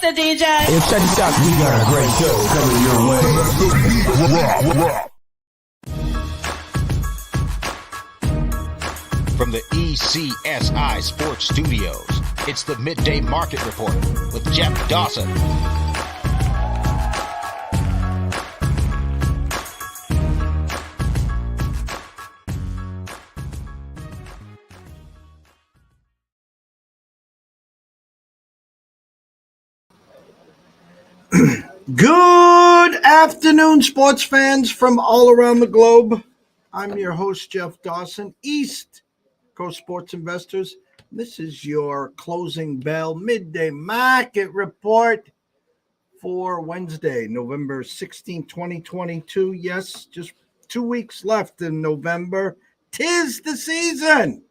Mr. DJ. Hey, check this out. We got a great show coming your way. From the ECSI Sports Studios, it's the Midday Market Report with Jeff Dawson. Good afternoon, sports fans from all around the globe. I'm your host, Jeff Dawson, East Coast Sports Investors. This is your closing bell midday market report for Wednesday, November 16, 2022. Yes, just 2 weeks left in November. 'Tis the season.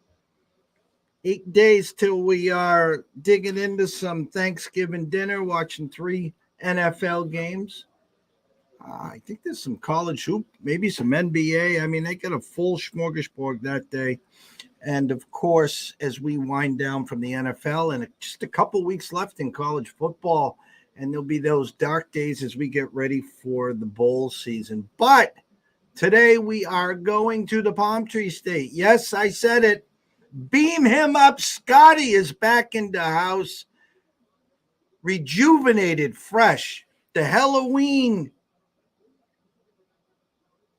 8 days till we are digging into some Thanksgiving dinner, watching 3 NFL games. I think there's some college hoop, maybe some NBA. I mean, they got a full smorgasbord that day. And of course, as we wind down from the NFL, and just a couple weeks left in college football, and there'll be those dark days as we get ready for the bowl season. But today we are going to the Palm Tree State. Yes, I said it. Beam him up. Scotty is back in the house. Rejuvenated, fresh. The Halloween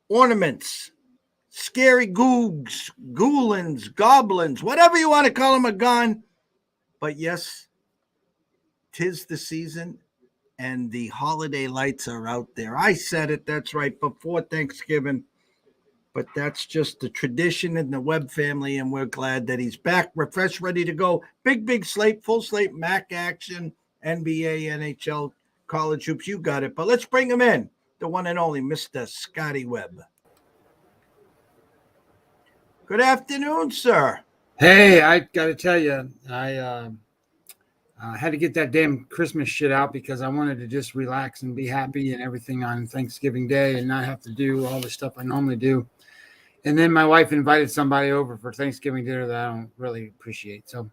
ornaments, scary googs, ghoulins, goblins, whatever you want to call them, are gone. But yes, 'tis the season and the holiday lights are out there. I said it, that's right, before Thanksgiving. But that's just the tradition in the Webb family, and we're glad that he's back, refreshed, ready to go. Big slate, full slate, MAC action, NBA, NHL, college hoops, you got it. But let's bring him in, the one and only Mr. SCOTTY Webb. Good afternoon, sir. Hey, I got to tell you, I had to get that damn Christmas shit out because I wanted to just relax and be happy and everything on Thanksgiving Day and not have to do all the stuff I normally do. And then my wife invited somebody over for Thanksgiving dinner that I don't really appreciate. So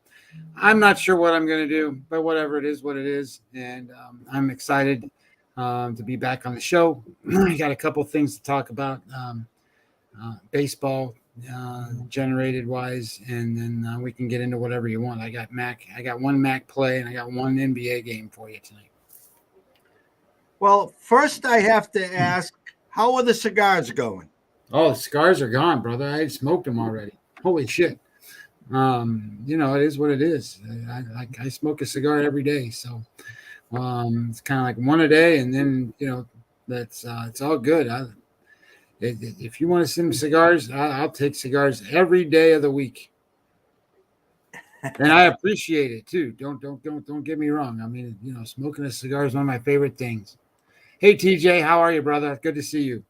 I'm not sure what I'm going to do, but whatever it is, what it is. And I'm excited to be back on the show. I got a couple of things to talk about, baseball generated wise, and then we can get into whatever you want. I got one MAC play, and I got one NBA game for you tonight. Well, first I have to ask, how are the cigars going? Oh, the cigars are gone, brother. I smoked them already. Holy shit. It is what it is. I smoke a cigar every day. So it's kind of like one a day. And then, that's it's all good. If you want to send cigars, I'll take cigars every day of the week. And I appreciate it too. Don't get me wrong. I mean, smoking a cigar is one of my favorite things. Hey, TJ, how are you, brother? Good to see you.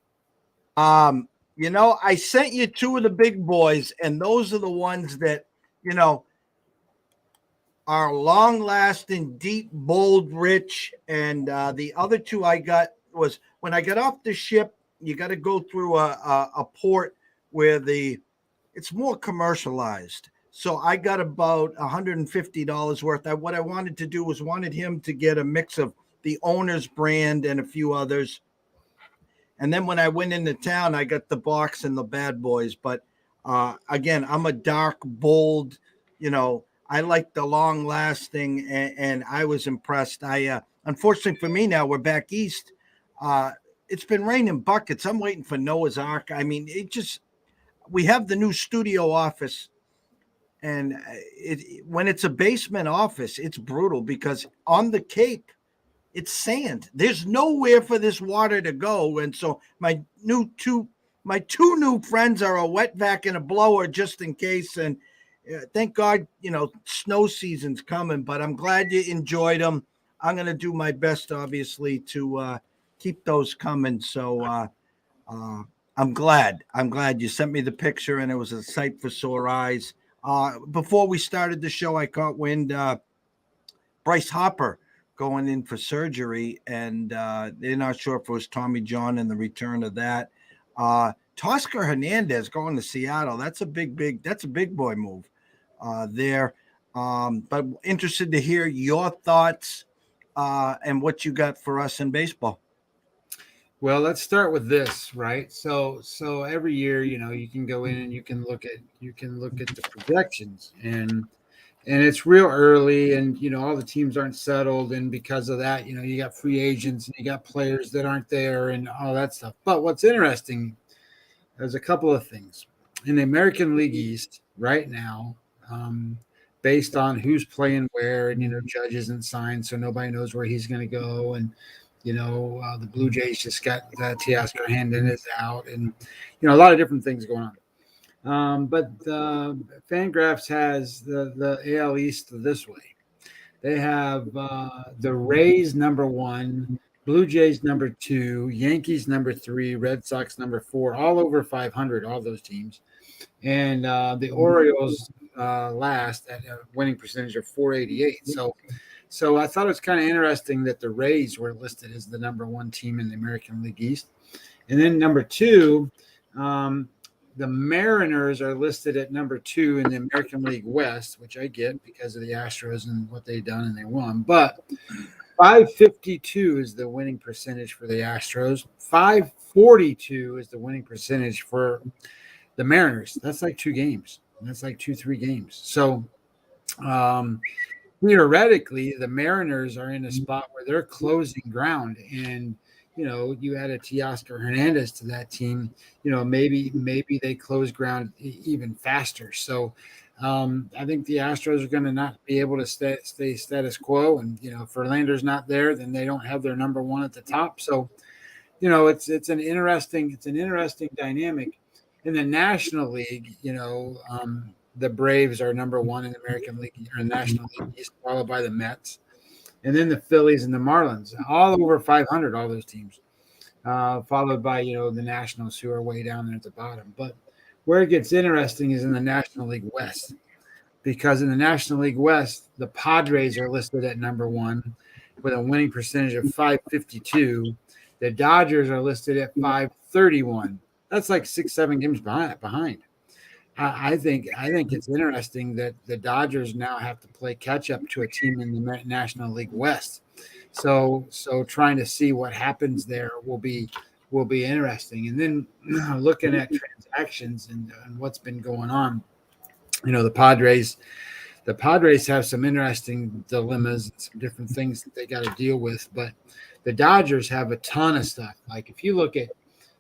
I sent you 2 of the big boys, and those are the ones that, are long-lasting, deep, bold, rich. And the other 2 I got was when I got off the ship, you got to go through a port where it's more commercialized. So I got about $150 worth. What I wanted to do was wanted him to get a mix of the owner's brand and a few others. And then when I went into town, I got the box and the bad boys. But again, I'm a dark, bold, I like the long lasting, and I was impressed. Unfortunately for me now, we're back east. It's been raining buckets. I'm waiting for Noah's Ark. I mean, we have the new studio office, and when it's a basement office, it's brutal because on the Cape, it's sand. There's nowhere for this water to go. And so my two new friends are a wet vac and a blower just in case. And thank God, snow season's coming, but I'm glad you enjoyed them. I'm going to do my best, obviously, to keep those coming. So I'm glad you sent me the picture, and it was a sight for sore eyes. Before we started the show, I caught wind Bryce Harper going in for surgery, and they're not sure if it was Tommy John and the return of that. Toscar Hernandez going to Seattle. That's a big boy move there. But interested to hear your thoughts and what you got for us in baseball. Well, let's start with this, right? So every year, you can go in and you can look at the projections, and it's real early, and all the teams aren't settled, and because of that, you got free agents and you got players that aren't there and all that stuff. But what's interesting, there's a couple of things in the American League East right now, based on who's playing where, and Judge isn't signed, so nobody knows where he's going to go, and the Blue Jays just got Teoscar Herndon is out, and a lot of different things going on. But Fangraphs has the AL East this way. They have the Rays number 1, Blue Jays number 2, Yankees number 3, Red Sox number 4, all over 500, all those teams, and the Orioles last at a winning percentage of 488. So I thought it was kind of interesting that the Rays were listed as the number 1 team in the American League East. And then number 2, the Mariners are listed at number 2 in the American League West, which I get because of the Astros and what they've done, and they won. But 552 is the winning percentage for the Astros. 542 is the winning percentage for the Mariners. That's like 2 games. That's like 2-3 games. So theoretically, the Mariners are in a spot where they're closing ground, and you add a Teoscar Hernandez to that team, maybe they close ground even faster. So I think the Astros are going to not be able to stay status quo, and if Verlander's not there, then they don't have their number 1 at the top. So it's an interesting dynamic in the National League. The Braves are number 1 in the American League or National League East, followed by the Mets, and then the Phillies and the Marlins, all over 500, all those teams, followed by the Nationals, who are way down there at the bottom. But where it gets interesting is in the National League West, because in the National League West, the Padres are listed at number 1 with a winning percentage of 552. The Dodgers are listed at 531. That's like 6-7 games behind. I think it's interesting that the Dodgers now have to play catch up to a team in the National League West. So trying to see what happens there will be interesting. And then looking at transactions and what's been going on, the Padres have some interesting dilemmas and some different things that they got to deal with. But the Dodgers have a ton of stuff. Like if you look at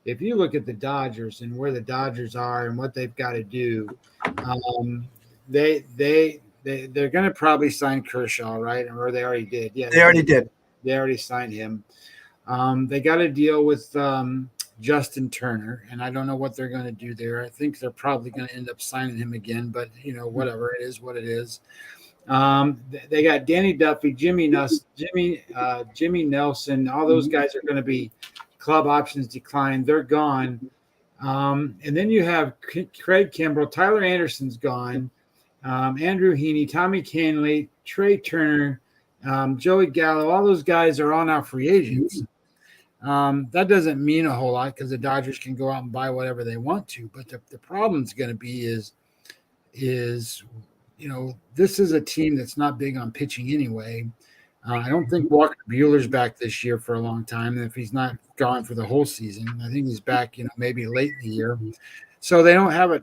the Dodgers and where the Dodgers are and what they've got to do, they're going to probably sign Kershaw, right? Or they already did. Yeah, they already did. They already signed him. They got to deal with Justin Turner, and I don't know what they're going to do there. I think they're probably going to end up signing him again, but whatever, it is what it is. They got Danny Duffy, Jimmy Nelson. All those guys are going to be club options declined. They're gone. And then you have Craig Kimbrell, Tyler Anderson's gone, Andrew Heaney, Tommy Canley, Trey Turner, Joey Gallo. All those guys are all now free agents. That doesn't mean a whole lot because the Dodgers can go out and buy whatever they want to. But the problem's going to be is this is a team that's not big on pitching anyway. I don't think Walker Buehler's back this year for a long time. And if he's not gone for the whole season, I think he's back, maybe late in the year. So they don't have a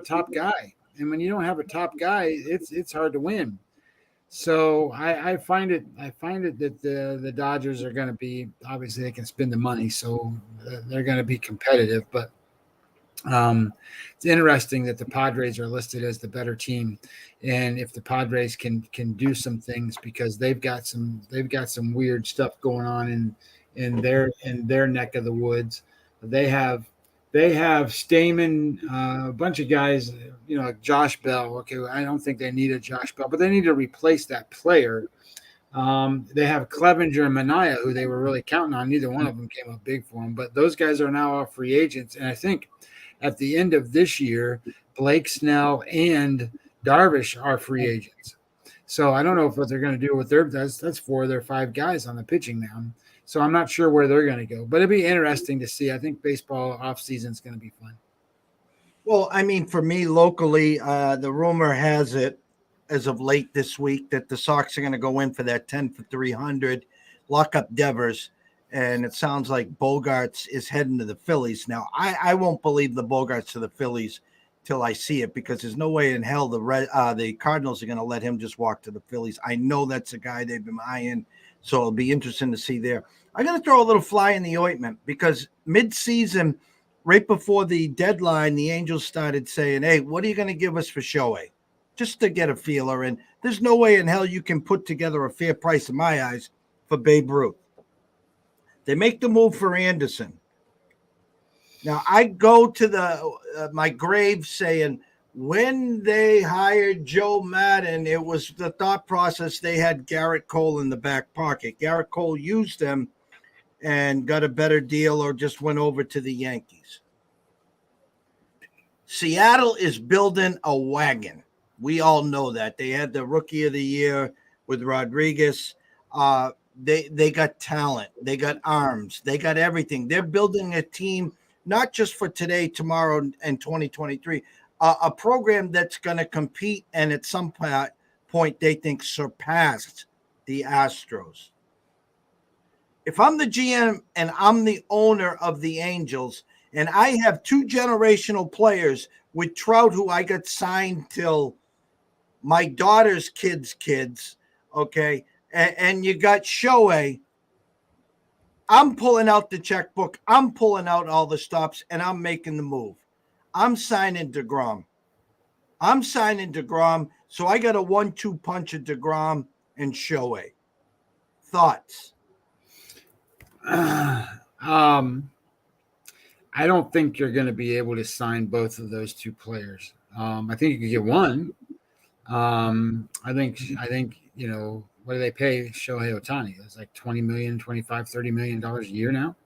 top guy. And when you don't have a top guy, it's hard to win. So I find it that the Dodgers are going to be, obviously they can spend the money, so they're going to be competitive. But it's interesting that the Padres are listed as the better team, and if the Padres can do some things, because they've got some weird stuff going on in their neck of the woods. They have Stamen, a bunch of guys, like Josh Bell. Okay, I don't think they need a Josh Bell, but they need to replace that player. They have Clevenger and Manaea, who they were really counting on. Neither one of them came up big for them, but those guys are now all free agents. And I think at the end of this year, Blake Snell and Darvish are free agents. So I don't know what they're going to do with that's 4 of their 5 guys on the pitching mound. So I'm not sure where they're going to go, but it'd be interesting to see. I think baseball offseason is going to be fun. Well, I mean, for me locally, the rumor has it as of late this week that the Sox are going to go in for that 10 for 300, lock up Devers, and it sounds like Bogarts is heading to the Phillies. Now, I won't believe the Bogarts to the Phillies till I see it, because there's no way in hell the Cardinals are going to let him just walk to the Phillies. I know that's a guy they've been eyeing, so it'll be interesting to see there. I'm going to throw a little fly in the ointment, because mid-season, right before the deadline, the Angels started saying, hey, what are you going to give us for Shohei? Just to get a feeler. And there's no way in hell you can put together a fair price in my eyes for Babe Ruth. They make the move for Anderson. Now, I go to my grave saying, when they hired Joe Madden, it was the thought process they had Garrett Cole in the back pocket. Garrett Cole used them and got a better deal, or just went over to the Yankees. Seattle is building a wagon. We all know that. They had the Rookie of the Year with Rodriguez. They got talent. They got arms. They got everything. They're building a team, not just for today, tomorrow, and 2023, a program that's going to compete and at some point they think surpassed the Astros. If I'm the GM and I'm the owner of the Angels, and I have two generational players with Trout, who I got signed till my daughter's kids, okay, and you got Shohei, I'm pulling out the checkbook, I'm pulling out all the stops, and I'm making the move. I'm signing DeGrom. So I got a 1-2 punch of DeGrom and Shohei. Thoughts? I don't think you're going to be able to sign both of those two players. I think you could get one. I think, what do they pay Shohei Ohtani? It's like $20 million, $25, $30 million a year now.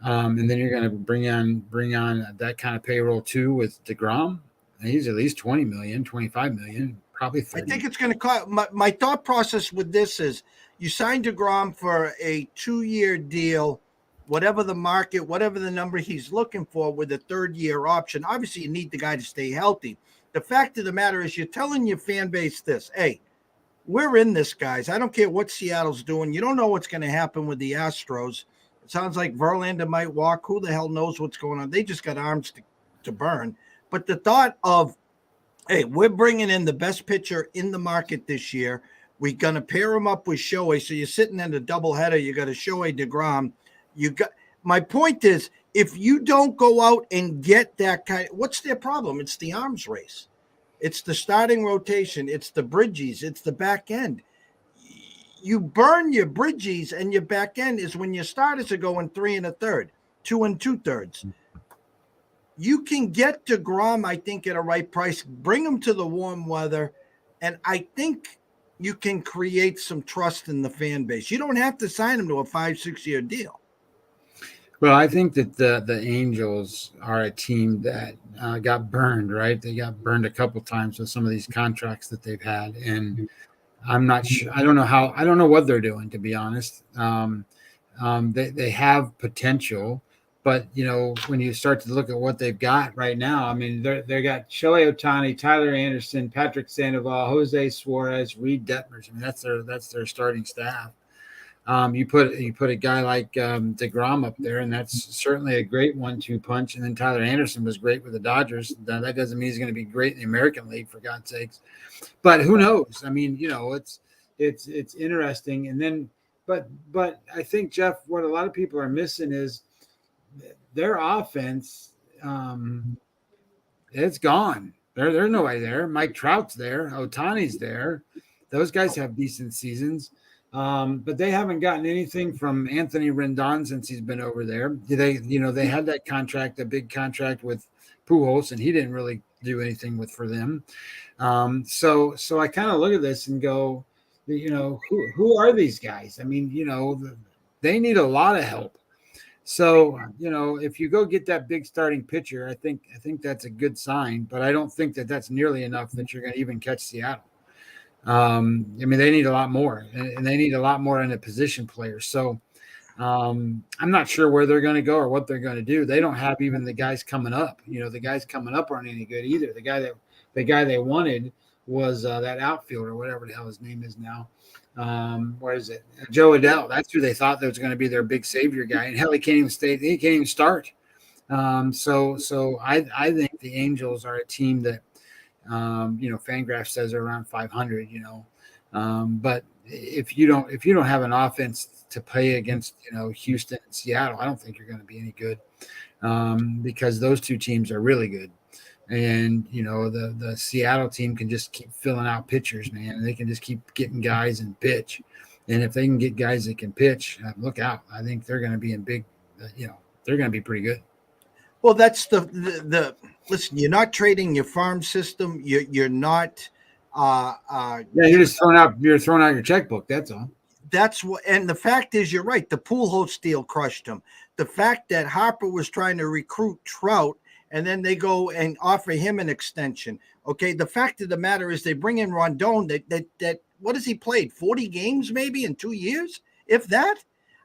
And then you're going to bring on that kind of payroll too with DeGrom. And he's at least 20 million, 25 million, probably 30. I think it's going to cost. My thought process with this is, you signed DeGrom for a 2-year deal, whatever the market, whatever the number he's looking for, with a 3rd-year option. Obviously, you need the guy to stay healthy. The fact of the matter is, you're telling your fan base this: hey, we're in this, guys. I don't care what Seattle's doing. You don't know what's going to happen with the Astros. It sounds like Verlander might walk. Who the hell knows what's going on? They just got arms to burn. But the thought of, hey, we're bringing in the best pitcher in the market this year. We're going to pair him up with Shohei. So you're sitting in a doubleheader. You got a Shohei, DeGrom. My point is, if you don't go out and get that kind, what's their problem? It's the arms race. It's the starting rotation. It's the Bridges. It's the back end. You burn your Bridges, and your back end is when your starters are going 3 1/3, 2 2/3. You can get DeGrom, I think, at a right price. Bring him to the warm weather, and I think you can create some trust in the fan base. You don't have to sign him to a 5-6 year deal. Well, I think that the Angels are a team that got burned, right? They got burned a couple times with some of these contracts that they've had, and I'm not sure. I don't know what they're doing, to be honest. They have potential, but when you start to look at what they've got right now, I mean, they got Shohei Ohtani, Tyler Anderson, Patrick Sandoval, Jose Suarez, Reed Detmers. I mean, that's their starting staff. You put a guy like DeGrom up there, and that's certainly a great 1-2 punch. And then Tyler Anderson was great with the Dodgers. That doesn't mean he's going to be great in the American League, for God's sakes. But who knows? I mean, it's interesting. And then, but I think, Jeff, what a lot of people are missing is their offense. It's gone. There's nobody there. Mike Trout's there. Ohtani's there. Those guys have decent seasons. But they haven't gotten anything from Anthony Rendon since he's been over there. They had that contract, a big contract with Pujols, and he didn't really do anything for them. So I kind of look at this and go, who are these guys? I mean, they need a lot of help. So, if you go get that big starting pitcher, I think that's a good sign, but I don't think that that's nearly enough that you're going to even catch Seattle. I mean, they need a lot more, and they need a lot more in a position player. So I'm not sure where they're going to go or what they're going to do. They don't have even the guys coming up. The guys coming up aren't any good either. The guy they wanted was that outfielder, whatever the hell his name is now. Where is it? Joe Adele. That's who they thought that was going to be their big savior guy, and hell, he can't even stay. He can't even start. So I think the Angels are a team that, Fangraph says are around 500. But if you don't have an offense to play against, Houston and Seattle, I don't think you're going to be any good, because those two teams are really good. And the Seattle team can just keep filling out pitchers, man. They can just keep getting guys and pitch. And if they can get guys that can pitch, look out. I think they're going to be in big. They're going to be pretty good. Well, that's the listen. You're not trading your farm system. You're not. You're just throwing out your checkbook. That's all. That's what. And the fact is, you're right. The Pujols deal crushed him. The fact that Harper was trying to recruit Trout, and then they go and offer him an extension. Okay. The fact of the matter is, they bring in Rondon. That what has he played? 40 games maybe in 2 years, if that.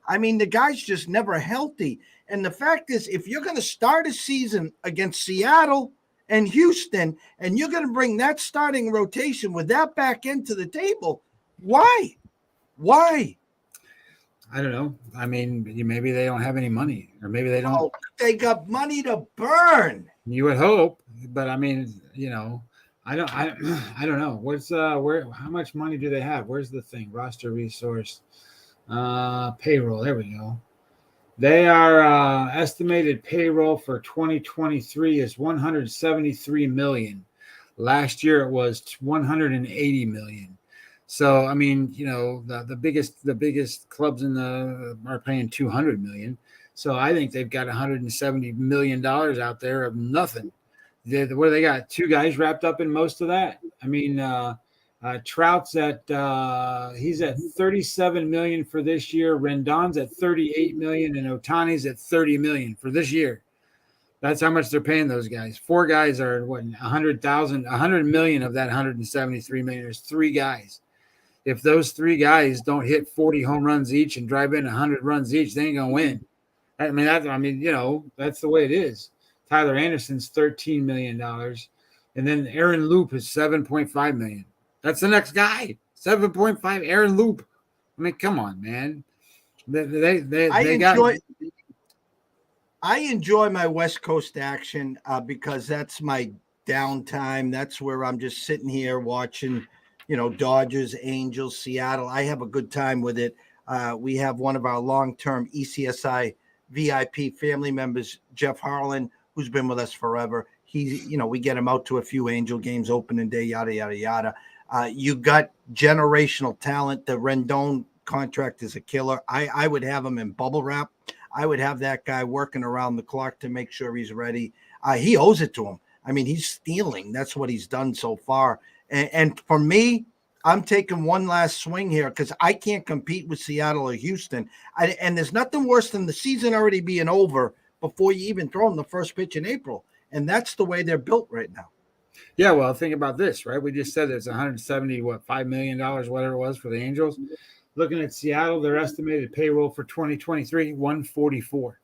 I mean, the guy's just never healthy. And the fact is, if you're going to start a season against Seattle and Houston, and you're going to bring that starting rotation with that back end to the table, why? Why? I don't know. I mean, maybe they don't have any money, or maybe they don't. Oh, they got money to burn. You would hope, but I mean, I don't know. What's how much money do they have? Where's the thing? Roster resource, payroll. There we go. They are estimated payroll for 2023 is 173 million. Last year it was 180 million. So I mean, the biggest clubs are paying 200 million. So I think they've got 170 million dollars out there of nothing. Where they got two guys wrapped up in most of that. I mean, Trout's he's at 37 million for this year. Rendon's at 38 million, and Ohtani's at 30 million for this year. That's how much they're paying those guys. Four guys are 100 million of that 173 million. There's three guys. If those three guys don't hit 40 home runs each and drive in 100 runs each, they ain't gonna win. That's the way it is. Tyler Anderson's $13 million, and then Aaron Loop is $7.5 million. That's the next guy. 7.5, Aaron Loop. I mean, come on, man. I enjoy my West Coast action because that's my downtime. That's where I'm just sitting here watching, Dodgers, Angels, Seattle. I have a good time with it. We have one of our long-term ECSI VIP family members, Jeff Harlan, who's been with us forever. We get him out to a few Angel games, opening day, yada, yada, yada. You got generational talent. The Rendon contract is a killer. I would have him in bubble wrap. I would have that guy working around the clock to make sure he's ready. He owes it to him. I mean, he's stealing. That's what he's done so far. And for me, I'm taking one last swing here because I can't compete with Seattle or Houston. And there's nothing worse than the season already being over before you even throw them the first pitch in April. And that's the way they're built right now. Yeah, well, think about this, right? We just said it's $5 million, whatever it was for the Angels. Looking at Seattle, their estimated payroll for 2023, 144.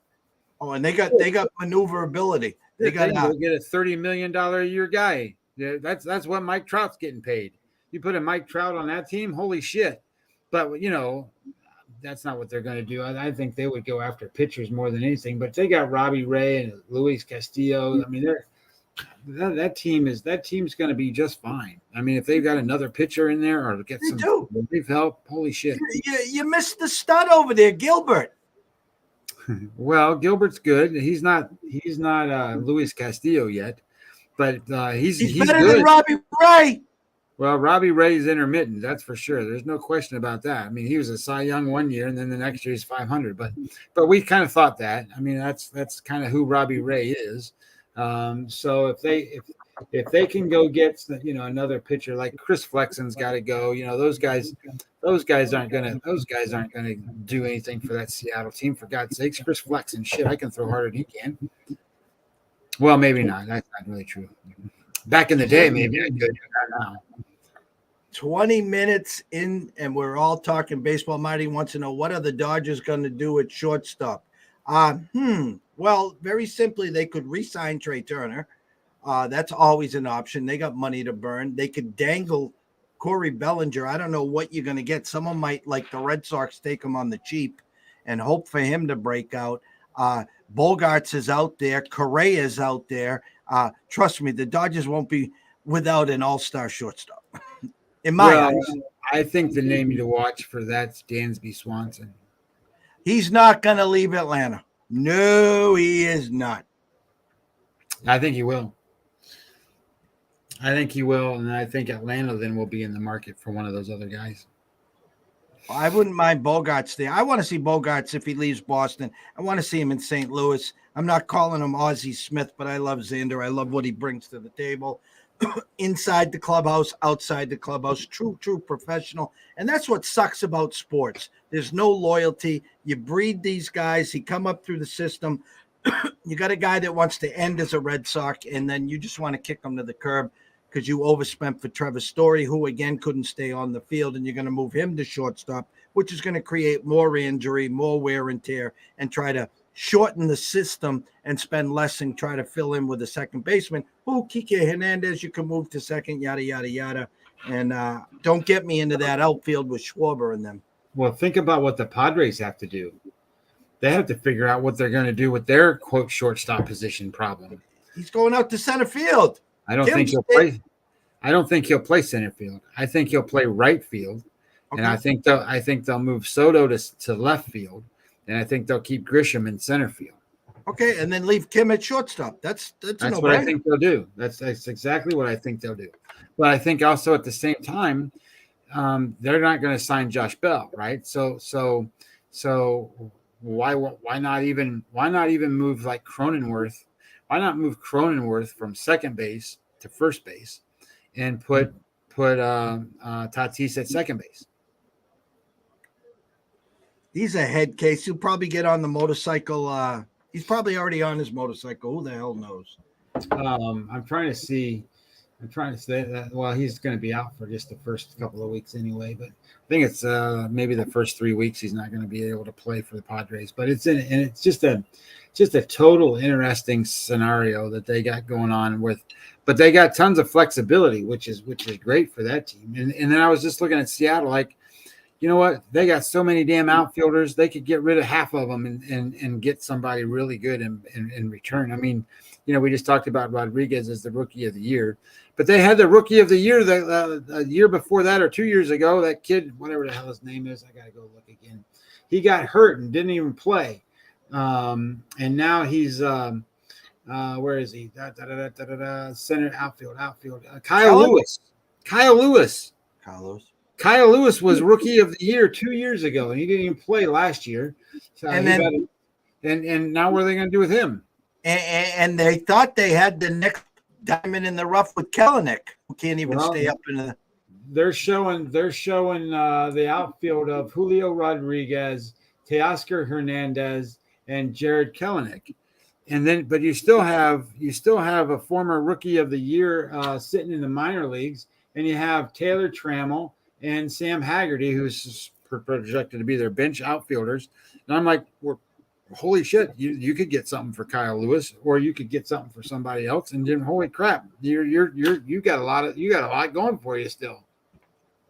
Oh, and they got maneuverability. They got to get a $30 million a year guy. Yeah, that's what Mike Trout's getting paid. You put a Mike Trout on that team, holy shit. But that's not what they're going to do. I think they would go after pitchers more than anything. But they got Robbie Ray and Luis Castillo. I mean, that team's going to be just fine. I mean, if they've got another pitcher in there or get some relief help, holy shit. You missed the stud over there, Gilbert. Well, Gilbert's good. He's not Luis Castillo yet, but he's better good. than Robbie Ray. Well, Robbie Ray's intermittent, that's for sure. There's no question about that. I mean, he was a Cy Young one year, and then the next year he's 500. But we kind of thought that. I mean, that's kind of who Robbie Ray is. So if they can go get another pitcher like Chris Flexen's got to go. Those guys aren't gonna do anything for that Seattle team. For God's sakes, Chris Flexen, shit, I can throw harder than he can. Well, maybe not. That's not really true. Back in the day, maybe I could. Not now. 20 minutes in, and we're all talking baseball. Marty wants to know, what are the Dodgers going to do at shortstop? Well, very simply, they could re-sign Trey Turner. That's always an option. They got money to burn. They could dangle Corey Bellinger. I don't know what you're going to get. Someone might, like the Red Sox, take him on the cheap and hope for him to break out. Bogarts is out there. Correa is out there. Trust me, the Dodgers won't be without an all-star shortstop. In my eyes. I think the name to watch for that's Dansby Swanson. He's not going to leave Atlanta. No, he is not. I think he will. And I think Atlanta then will be in the market for one of those other guys. I wouldn't mind Bogarts there. I want to see Bogarts if he leaves Boston. I want to see him in St. Louis. I'm not calling him Ozzie Smith, but I love Xander. I love what he brings to the table. Inside the clubhouse, outside the clubhouse, true professional. And that's what sucks about sports. There's no loyalty. You breed these guys. He come up through the system. You got a guy that wants to end as a Red Sox, and then you just want to kick him to the curb because you overspent for Trevor Story, who, again, couldn't stay on the field, and you're going to move him to shortstop, which is going to create more injury, more wear and tear, and try to shorten the system and spend less and try to fill in with a second baseman who, Kike Hernandez, you can move to second, yada, yada, yada. And don't get me into that outfield with Schwarber and them. Well, think about what the Padres have to do. They have to figure out what they're going to do with their, quote, shortstop position problem. He's going out to center field. I don't think he'll play center field. I think he'll play right field. Okay. And I think they'll move Soto to left field. And I think they'll keep Grisham in center field. Okay, and then leave Kim at shortstop. That's what I think they'll do. That's exactly what I think they'll do. But I think also at the same time, they're not going to sign Josh Bell, right? So why not even move like Cronenworth? Why not move Cronenworth from second base to first base and put Tatis at second base? He's a head case. He'll probably get on the motorcycle. He's probably already on his motorcycle. Who the hell knows? I'm trying to say that. Well, he's going to be out for just the first couple of weeks anyway. But I think it's maybe the first 3 weeks he's not going to be able to play for the Padres. But it's just a total interesting scenario that they got going on with. But they got tons of flexibility, which is great for that team. And then I was just looking at Seattle, like, you know what? They got so many damn outfielders. They could get rid of half of them and get somebody really good in return. I mean, you know, we just talked about Rodriguez as the rookie of the year, but they had the rookie of the year a year before that or 2 years ago. That kid, whatever the hell his name is, I got to go look again. He got hurt and didn't even play. And now he's where is he? Center, outfield. Kyle Lewis. Kyle Lewis was rookie of the year 2 years ago, and he didn't even play last year. So and now what are they going to do with him? And they thought they had the next diamond in the rough with Kelenic, who can't even stay up in the. They're showing the outfield of Julio Rodriguez, Teoscar Hernandez, and Jared Kelenic. And then, but you still have a former rookie of the year sitting in the minor leagues, and you have Taylor Trammell and Sam Haggerty, who's projected to be their bench outfielders. And I'm like, holy shit, you could get something for Kyle Lewis, or you could get something for somebody else. And then, holy crap, you got a lot going for you still.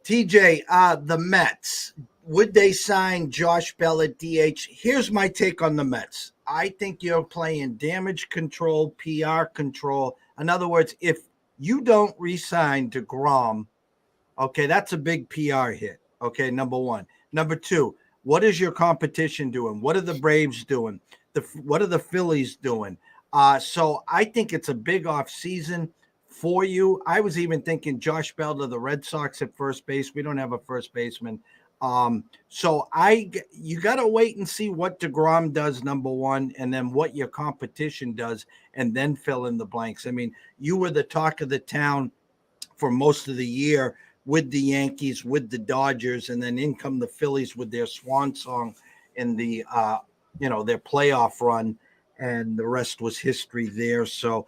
TJ, the Mets, would they sign Josh Bell at DH? Here's my take on the Mets. I think you're playing damage control, PR control. In other words, if you don't re-sign DeGrom, okay, that's a big PR hit. Okay, number one. Number two, what is your competition doing? What are the Braves doing? What are the Phillies doing? So I think it's a big off season for you. I was even thinking Josh Bell to the Red Sox at first base. We don't have a first baseman. So you got to wait and see what DeGrom does, number one, and then what your competition does, and then fill in the blanks. I mean, you were the talk of the town for most of the year with the Yankees, with the Dodgers, and then in come the Phillies with their swan song in the, their playoff run, and the rest was history there. So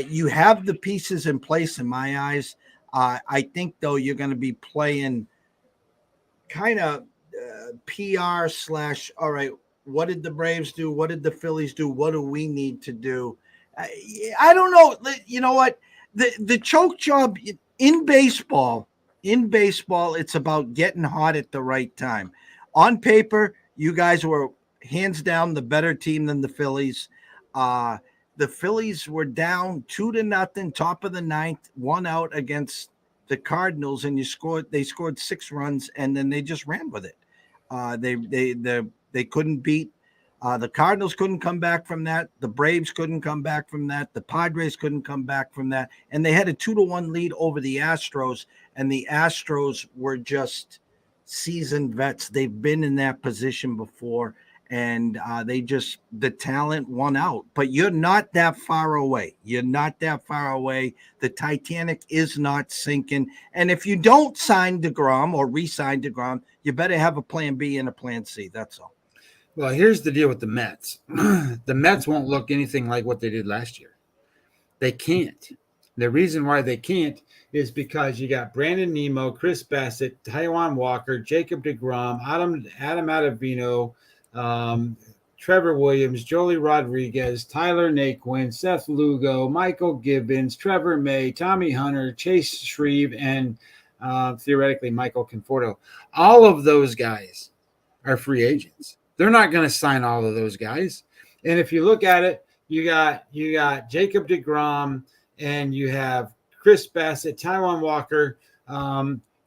you have the pieces in place in my eyes. I think, though, you're going to be playing kind of PR / all right, what did the Braves do? What did the Phillies do? What do we need to do? I don't know. You know what? The choke job in baseball, it's about getting hot at the right time. On paper, you guys were hands down the better team than the Phillies. Uh, the Phillies were down 2-0, top of the ninth, one out against the Cardinals, and they scored 6 runs, and then they just ran with it. They couldn't beat the Cardinals couldn't come back from that. The Braves couldn't come back from that. The Padres couldn't come back from that. And they had a 2-1 lead over the Astros. And the Astros were just seasoned vets. They've been in that position before. And the talent won out. But you're not that far away. You're not that far away. The Titanic is not sinking. And if you don't sign DeGrom or re-sign DeGrom, you better have a plan B and a plan C. That's all. Well, here's the deal with the Mets. The Mets won't look anything like what they did last year. They can't. The reason why they can't is because you got Brandon Nimmo, Chris Bassett, Taijuan Walker, Jacob deGrom, Adam Ottavino, Trevor Williams, Jolie Rodriguez, Tyler Naquin, Seth Lugo, Michael Gibbons, Trevor May, Tommy Hunter, Chase Shreve, and theoretically Michael Conforto. All of those guys are free agents. They're not going to sign all of those guys. And if you look at it, you got Jacob deGrom and you have Chris Bassett, Taijuan Walker,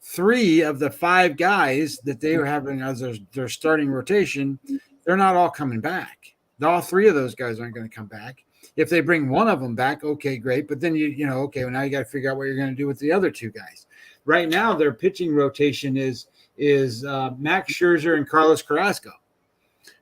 3 of the 5 guys that they were having as their starting rotation. They're not all coming back. All 3 of those guys aren't going to come back. If they bring one of them back, okay, great. But then okay, well, now you got to figure out what you're going to do with the other 2 guys. Right now, their pitching rotation is Max Scherzer and Carlos Carrasco.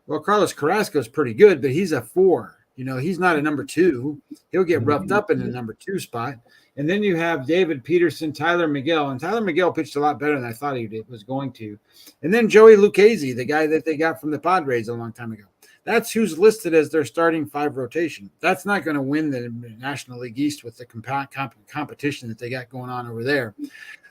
Well, Carlos Carrasco is pretty good, but he's a 4. He's not a number 2. He'll get roughed up in the number 2 spot. And then you have David Peterson, Tyler Miguel. And Tyler Miguel pitched a lot better than I thought he was going to. And then Joey Lucchesi, the guy that they got from the Padres a long time ago. That's who's listed as their starting 5 rotation. That's not going to win the National League East with the competition that they got going on over there.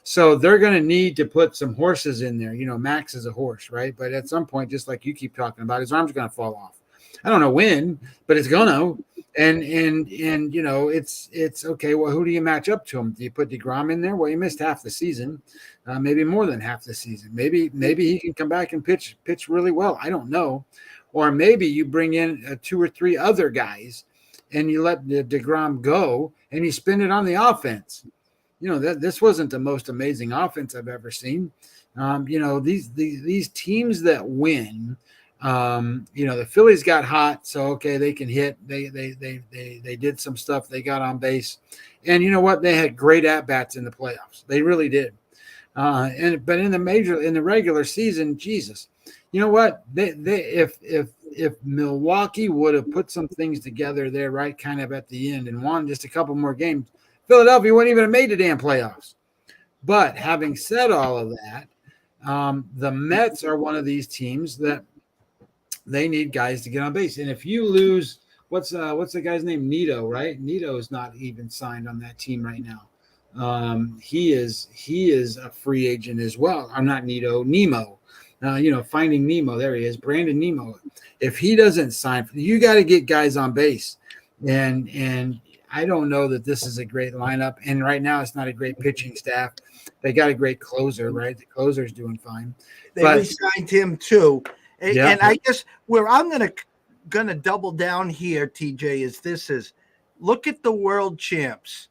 So they're going to need to put some horses in there. Max is a horse, right? But at some point, just like you keep talking about, his arms are going to fall off. I don't know when, but it's going to. And it's okay. Well, who do you match up to him? Do you put DeGrom in there? Well, he missed half the season, maybe more than half the season. Maybe he can come back and pitch really well. I don't know. Or maybe you bring in 2 or 3 other guys and you let DeGrom go and you spend it on the offense. This wasn't the most amazing offense I've ever seen. These teams that win, the Phillies got hot, so okay, they can hit. They did some stuff. They got on base, and you know what? They had great at bats in the playoffs. They really did. But in the regular season, Jesus, you know what? If Milwaukee would have put some things together there, right, kind of at the end, and won just a couple more games, Philadelphia wouldn't even have made the damn playoffs. But having said all of that, the Mets are one of these teams that they need guys to get on base. And if you lose, what's the guy's name? Nito, right? Nito is not even signed on that team right now. He is a free agent as well. I'm not Nito, Nemo. Finding Nemo. There he is, Brandon Nemo. If he doesn't sign, you got to get guys on base. And I don't know that this is a great lineup. And right now it's not a great pitching staff. They got a great closer, right? The closer's doing fine. They re-signed him too. And I guess where I'm gonna double down here, TJ, is look at the world champs.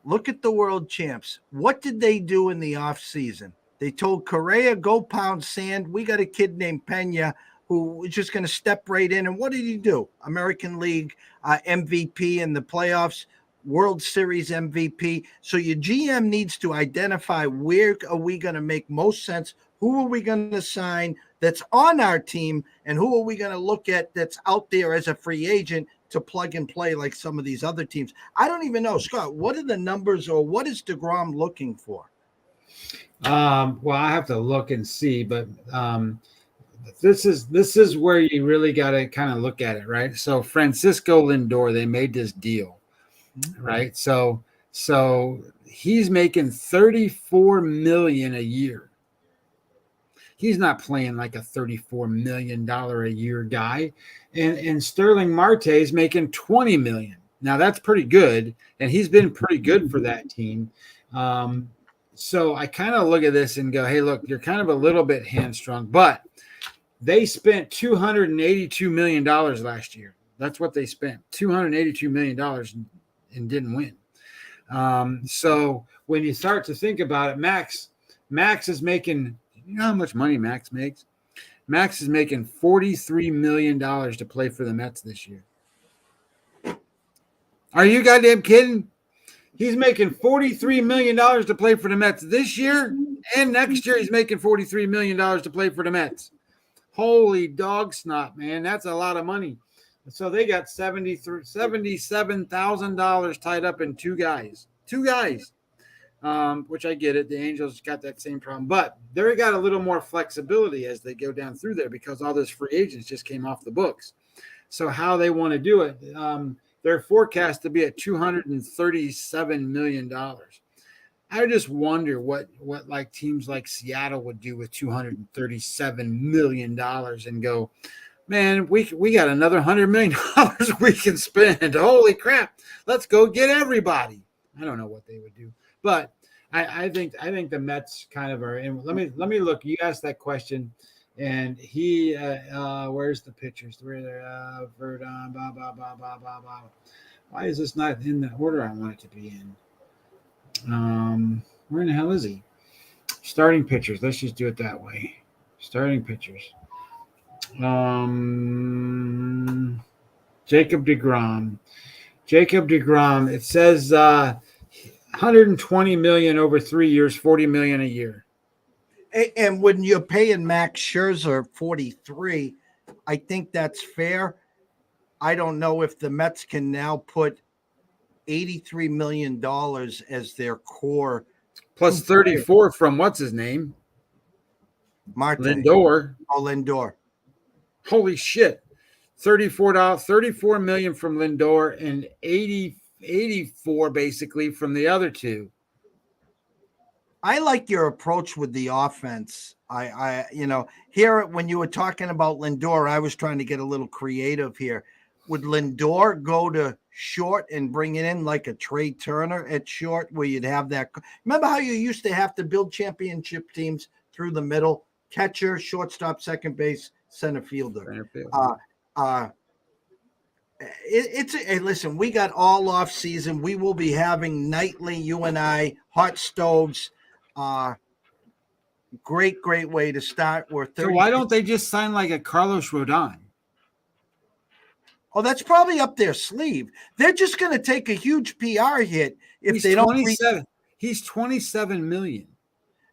Look at the world champs. What did they do in the offseason? They told Correa, go pound sand. We got a kid named Pena who is just going to step right in. And what did he do? American League MVP in the playoffs, World Series MVP. So your GM needs to identify where are we going to make most sense, who are we going to sign that's on our team, and who are we going to look at that's out there as a free agent to plug and play like some of these other teams. I don't even know, Scott, what are the numbers or what is DeGrom looking for? Well, I have to look and see, but this is where you really got to kind of look at it, right? So Francisco Lindor, they made this deal, right? So he's making $34 million a year. He's not playing like a $34 million a year guy. And Sterling Marte is making $20 million. Now that's pretty good, and he's been pretty good for that team. So I kind of look at this and go, hey, look, you're kind of a little bit hamstrung, but they spent $282 million last year. That's what they spent, $282 million, and didn't win. So when you start to think about it, Max is making, you know how much money Max makes? Max is making $43 million to play for the Mets this year. Are you goddamn kidding? He's making $43 million to play for the Mets this year, and next year he's making $43 million to play for the Mets. Holy dog snot, man. That's a lot of money. So they got $77,000 tied up in two guys. Which I get it. The Angels got that same problem, but they got a little more flexibility as they go down through there because all those free agents just came off the books. So how they want to do it, they're forecast to be at $237 million. I just wonder what like teams like Seattle would do with $237 million and go, man, we got another $100 million we can spend. Holy crap. Let's go get everybody. I don't know what they would do. But I think the Mets kind of are. And let me look. You asked that question, and he where's the pictures? Where they're Verdon, blah blah blah blah blah blah. Why is this not in the order I want it to be in? Where in the hell is he? Starting pitchers. Let's just do it that way. Starting pitchers. Jacob deGrom. It says 120 million over 3 years, 40 million a year. And when you're paying Max Scherzer 43, I think that's fair. I don't know if the Mets can now put $83 million as their core. Plus 34 from what's his name? Lindor. Oh, Lindor. Holy shit. $34 million from Lindor and 84 basically from the other two. I like your approach with the offense. I here when you were talking about Lindor, I was trying to get a little creative here. Would Lindor go to short and bring it in like a Trey Turner at short, where you'd have that? Remember how you used to have to build championship teams through the middle: catcher, shortstop, second base, center fielder. Listen, we got all off season. We will be having nightly, you and I, hot stoves. Great way to start. So why don't they just sign like a Carlos Rodon? Oh, that's probably up their sleeve. They're just going to take a huge PR hit if they don't. He's 27 million.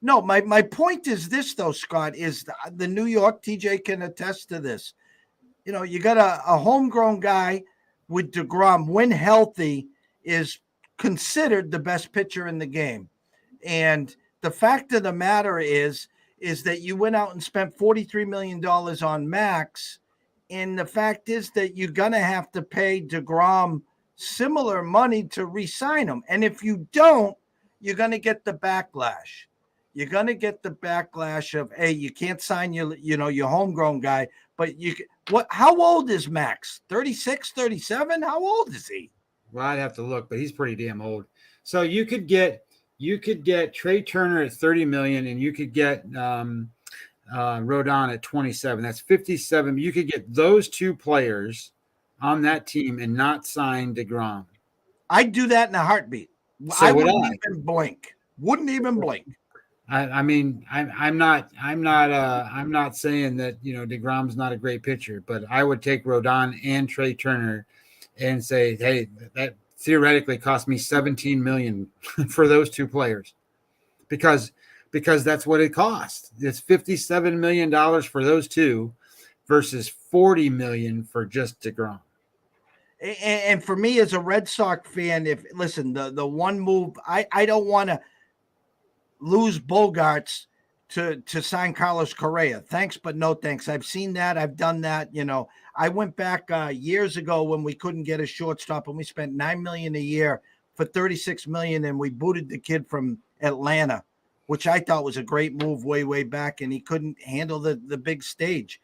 No, my point is this, though, Scott, is the New York, TJ can attest to this. You know, you got a homegrown guy with deGrom, when healthy, is considered the best pitcher in the game. And the fact of the matter is that you went out and spent $43 million on Max. And the fact is that you're going to have to pay deGrom similar money to re-sign him. And if you don't, you're going to get the backlash. You're going to get the backlash of, hey, you can't sign your homegrown guy. But how old is Max? 36, 37? How old is he? Well, I'd have to look, but he's pretty damn old. So you could get Trey Turner at 30 million, and you could get Rodon at 27. That's 57. You could get those two players on that team and not sign deGrom. I'd do that in a heartbeat. So I wouldn't even blink. Wouldn't even blink. I mean, I'm not saying that, deGrom's not a great pitcher, but I would take Rodon and Trey Turner and say, hey, that theoretically cost me $17 million for those two players, because that's what it costs. It's $57 million for those two versus $40 million for just deGrom. And for me as a Red Sox fan, the one move, I don't want to lose Bogarts to sign Carlos Correa. Thanks, but no thanks. I've seen that. I've done that. I went back years ago when we couldn't get a shortstop, and we spent $9 million a year for $36 million, and we booted the kid from Atlanta, which I thought was a great move way back, and he couldn't handle the big stage.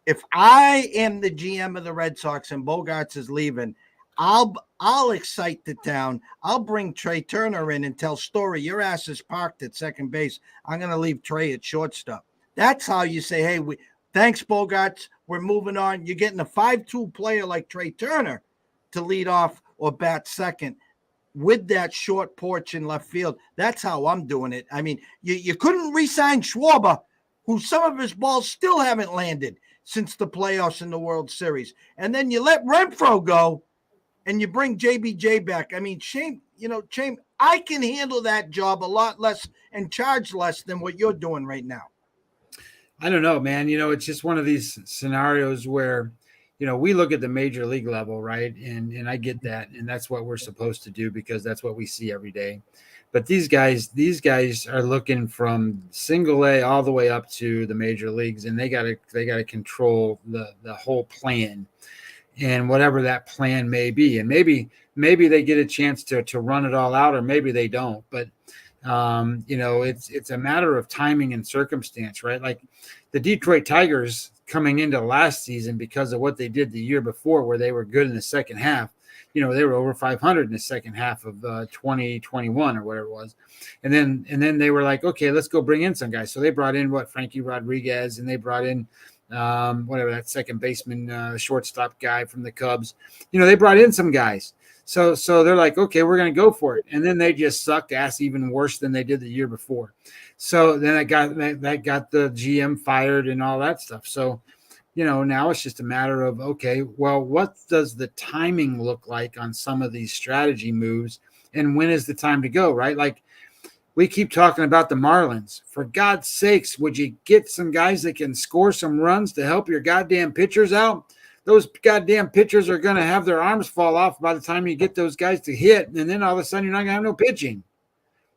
If I am the GM of the Red Sox and Bogarts is leaving, I'll excite the town. I'll bring Trey Turner in and tell Story your ass is parked at second base. I'm gonna leave Trey at shortstop. That's how you say, hey, thanks, Bogarts. We're moving on. You're getting a 5-2 player like Trey Turner to lead off or bat second with that short porch in left field. That's how I'm doing it. I mean, you couldn't re-sign Schwarber, who some of his balls still haven't landed since the playoffs in the World Series. And then you let Renfroe go and you bring JBJ back. I mean, Shane, I can handle that job a lot less and charge less than what you're doing right now. I don't know, man. It's just one of these scenarios where, we look at the major league level, right? And I get that. And that's what we're supposed to do because that's what we see every day. But these guys are looking from single A all the way up to the major leagues, and they gotta control the whole plan and whatever that plan may be. And maybe they get a chance to run it all out, or maybe they don't. But it's a matter of timing and circumstance, right? Like the Detroit Tigers coming into last season, because of what they did the year before, where they were good in the second half. They were over 500 in the second half of 2021 or whatever it was. And then they were like, okay, let's go bring in some guys. So they brought in Frankie Rodriguez, and they brought in whatever that second baseman, shortstop guy from the Cubs. They brought in some guys. So they're like, okay, we're going to go for it. And then they just sucked ass even worse than they did the year before. So then that got the GM fired and all that stuff. So, now it's just a matter of, okay, well, what does the timing look like on some of these strategy moves? And when is the time to go, right? Like we keep talking about the Marlins. For God's sakes, would you get some guys that can score some runs to help your goddamn pitchers out? Those goddamn pitchers are going to have their arms fall off by the time you get those guys to hit. And then all of a sudden you're not going to have no pitching.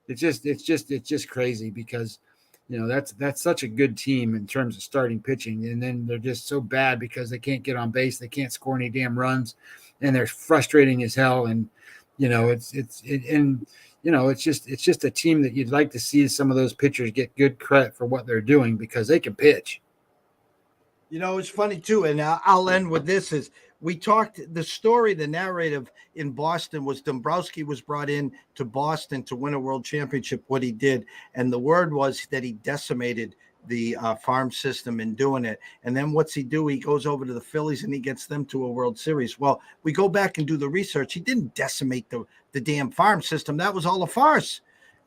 It's just crazy because, that's such a good team in terms of starting pitching. And then they're just so bad because they can't get on base. They can't score any damn runs, and they're frustrating as hell. And, it's just a team that you'd like to see some of those pitchers get good credit for what they're doing because they can pitch. It's funny too, and I'll end with this: is we talked the narrative in Boston was Dombrowski was brought in to Boston to win a world championship. What he did, and the word was that he decimated the farm system in doing it. And then what's he do? He goes over to the Phillies and he gets them to a World Series. Well, we go back and do the research. He didn't decimate the damn farm system. That was all a farce.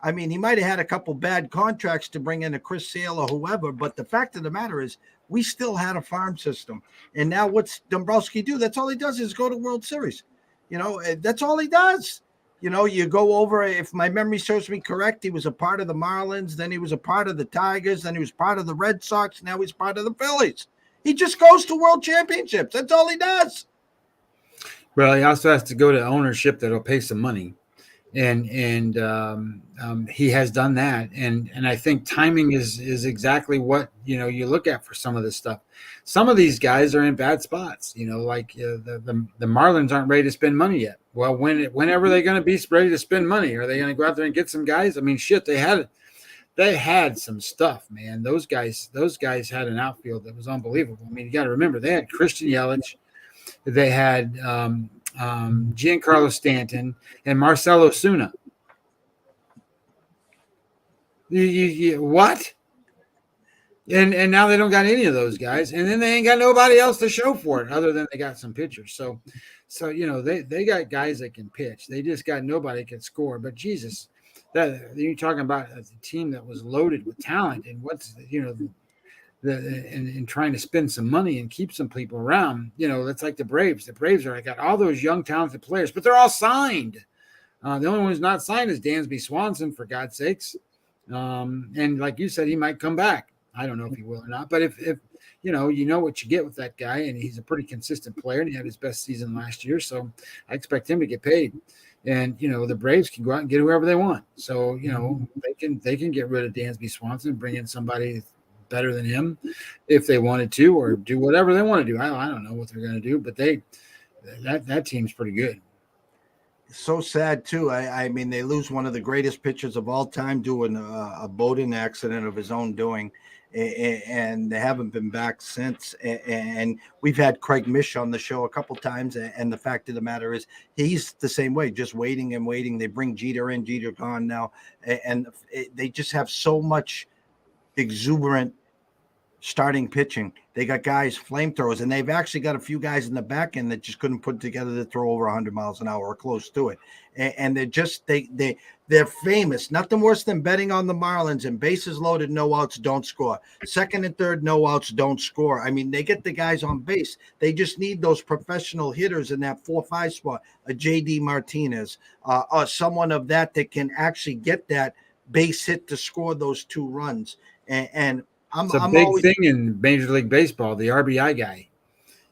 I mean, he might have had a couple bad contracts to bring in a Chris Sale or whoever, but the fact of the matter is we still had a farm system. And now what's Dombrowski do? That's all he does is go to World Series. That's all he does. You go over, if my memory serves me correct, he was a part of the Marlins, then he was a part of the Tigers, then he was part of the Red Sox, now he's part of the Phillies. He just goes to world championships. That's all he does. Well, he also has to go to ownership that'll pay some money. And he has done that. And I think timing is exactly what, you look at for some of this stuff. Some of these guys are in bad spots, like the Marlins aren't ready to spend money yet. Well, whenever they're going to be ready to spend money, are they going to go out there and get some guys? I mean, shit, they had some stuff, man. Those guys had an outfield that was unbelievable. I mean, you got to remember they had Christian Yelich, they had Giancarlo Stanton and Marcell Ozuna. What? And now they don't got any of those guys, and then they ain't got nobody else to show for it other than they got some pitchers. So they got guys that can pitch. They just got nobody that can score. But Jesus, that you're talking about a team that was loaded with talent, and what's and trying to spend some money and keep some people around. That's like the Braves. The Braves are got all those young talented players, but they're all signed. The only one who's not signed is Dansby Swanson, for God's sakes. And like you said, he might come back. I don't know if he will or not, but if you know what you get with that guy, and he's a pretty consistent player, and he had his best season last year, so I expect him to get paid. And the Braves can go out and get whoever they want. So they can get rid of Dansby Swanson, bring in somebody better than him if they wanted to, or do whatever they want to do. I don't know what they're going to do, but that team's pretty good. So sad too. I mean, they lose one of the greatest pitchers of all time doing a boating accident of his own doing. and they haven't been back since. And we've had Craig Mish on the show a couple times, and the fact of the matter is he's the same way, just waiting and waiting. They bring Jeter in, Jeter gone now, and they just have so much exuberant starting pitching. They got guys, flamethrowers, and they've actually got a few guys in the back end that just couldn't put together to throw over 100 miles an hour or close to it. And they're just they're famous. Nothing worse than betting on the Marlins and bases loaded, no outs, don't score. Second and third, no outs, don't score. I mean, they get the guys on base. They just need those professional hitters in that 4-5 spot, a JD Martinez, or someone of that can actually get that base hit to score those 2 runs. And it's a big thing in Major League Baseball, the RBI guy.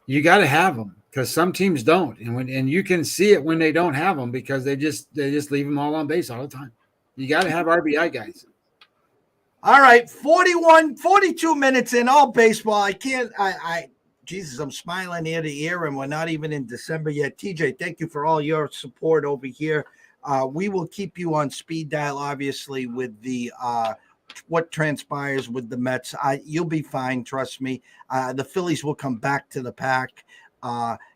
You got to have them because some teams don't, and you can see it when they don't have them because they just leave them all on base all the time. You got to have RBI guys. All right, 42 minutes in all baseball. Jesus, I'm smiling ear to ear, and we're not even in December yet. TJ, thank you for all your support over here. We will keep you on speed dial, obviously, with the what transpires with the Mets. You'll be fine, trust me. The Phillies will come back to the pack.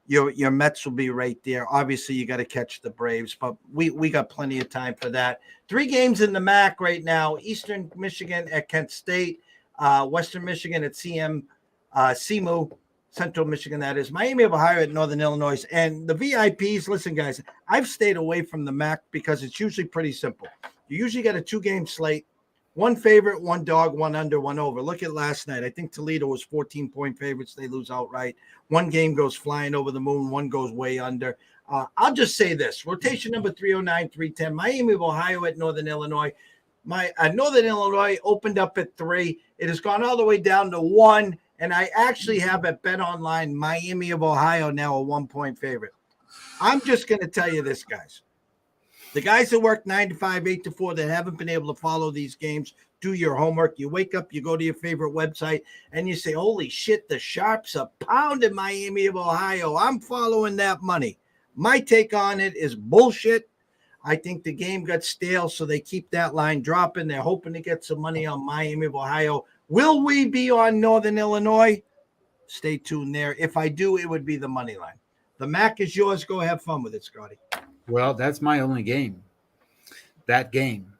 Your Mets will be right there. Obviously, you got to catch the Braves, but we got plenty of time for that. 3 games in the MAC right now: Eastern Michigan at Kent State, Western Michigan at CMU, Central Michigan, that is, Miami of Ohio at Northern Illinois. And the VIPs, listen, guys, I've stayed away from the MAC because it's usually pretty simple. You usually got a 2-game slate. 1 favorite, 1 dog, 1 under, 1 over. Look at last night. I think Toledo was 14-point favorites. They lose outright. 1 game goes flying over the moon. 1 goes way under. I'll just say this. Rotation number 309, 310. Miami of Ohio at Northern Illinois. Northern Illinois opened up at 3. It has gone all the way down to 1. And I actually have at Bet Online Miami of Ohio now a 1-point favorite. I'm just going to tell you this, guys. The guys that work 9 to 5, 8 to 4 that haven't been able to follow these games, do your homework. You wake up, you go to your favorite website, and you say, holy shit, the Sharps are pounding Miami of Ohio. I'm following that money. My take on it is bullshit. I think the game got stale, so they keep that line dropping. They're hoping to get some money on Miami of Ohio. Will we be on Northern Illinois? Stay tuned there. If I do, it would be the money line. The MAC is yours. Go have fun with it, Scotty. Well, that's my only game. That game.